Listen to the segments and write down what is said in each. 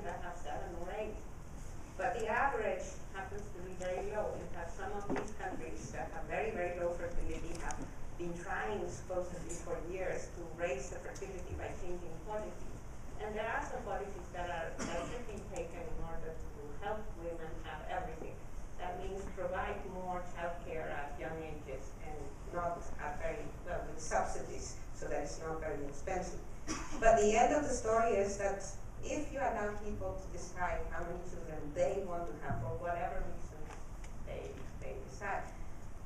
that have 7 or 8. But the average happens to be very low. In fact, some of these countries that have very, very low fertility have been trying supposedly for years to raise the fertility by changing policies. And there are some policies that should be taken in order to help women have everything. That means provide more child care at young ages and not at with subsidies so that it's not very expensive. But the end of the story is that if you allow people to decide how many children they want to have for whatever reason they decide,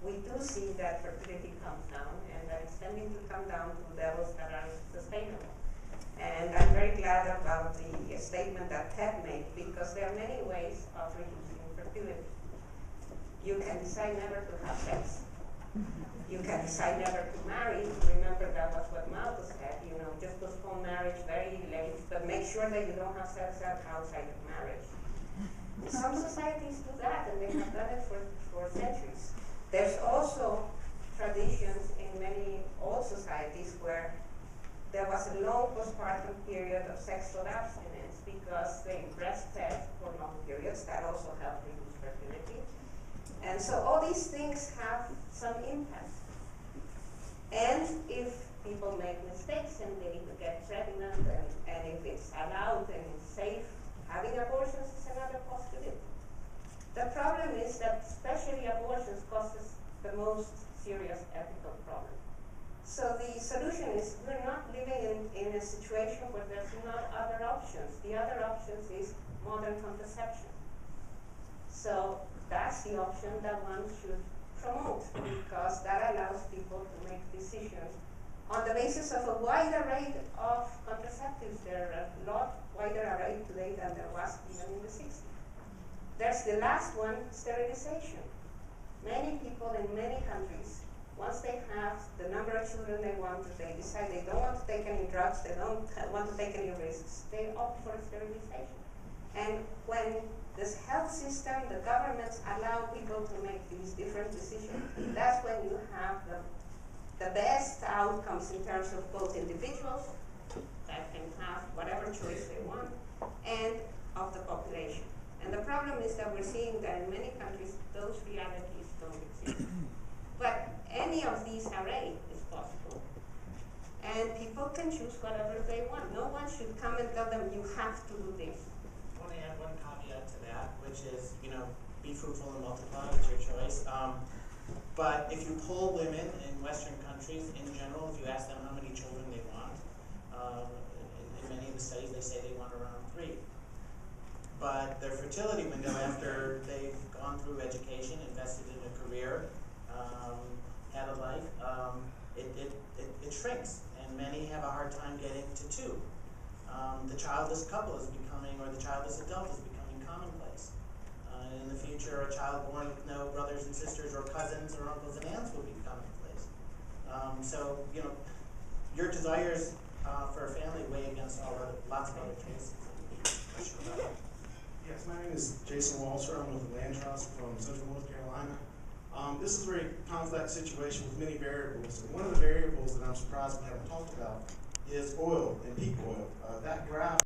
we do see that fertility comes down, and that it's tending to come down to levels that are sustainable. And I'm very glad about the statement that Ted made, because there are many ways of reducing fertility. You can decide never to have sex. You can decide never to marry. Remember, that was what Malthus said, just postpone marriage very late, but make sure that you don't have sex outside of marriage. Some societies do that, and they have done it for centuries. There's also traditions in many old societies where there was a long postpartum period of sexual abstinence because they breastfed for long periods. That also helped reduce fertility. And so all these things have some impact. And if people make mistakes and they get pregnant, and if it's allowed and it's safe, having abortions is another possibility. The problem is that especially abortions causes the most serious ethical problem. So the solution is we're not living in a situation where there's not other options. The other options is modern contraception. So that's the option that one should promote, because that allows people to make decisions on the basis of a wide array of contraceptives. There are a lot wider array today than there was even in the 60s. There's the last one, sterilization. Many people in many countries, once they have the number of children they want, they decide they don't want to take any drugs, they don't want to take any risks, they opt for sterilization. And when this health system, the governments allow people to make these different decisions, that's when you have the best outcomes in terms of both individuals that can have whatever choice they want, and of the population. And the problem is that we're seeing that in many countries, those realities don't exist. But any of these array is possible. And people can choose whatever they want. No one should come and tell them, you have to do this. I want to add one caveat to that, which is, be fruitful and multiply, it's your choice. But if you poll women in Western countries in general, if you ask them how many children they want, in many of the studies they say they want around 3. But their fertility window after they've gone through education, invested in a career, had a life, it shrinks, and many have a hard time getting to 2. The childless couple is becoming, or the childless adult is becoming commonplace. In the future, a child born with no brothers and sisters or cousins or uncles and aunts will be commonplace. So, your desires for a family weigh against lots of other choices. Yes, my name is Jason Walter. I'm with the Land Trust from Central North Carolina. This is a very complex situation with many variables. And one of the variables that I'm surprised we haven't talked about is oil and peak oil. That graph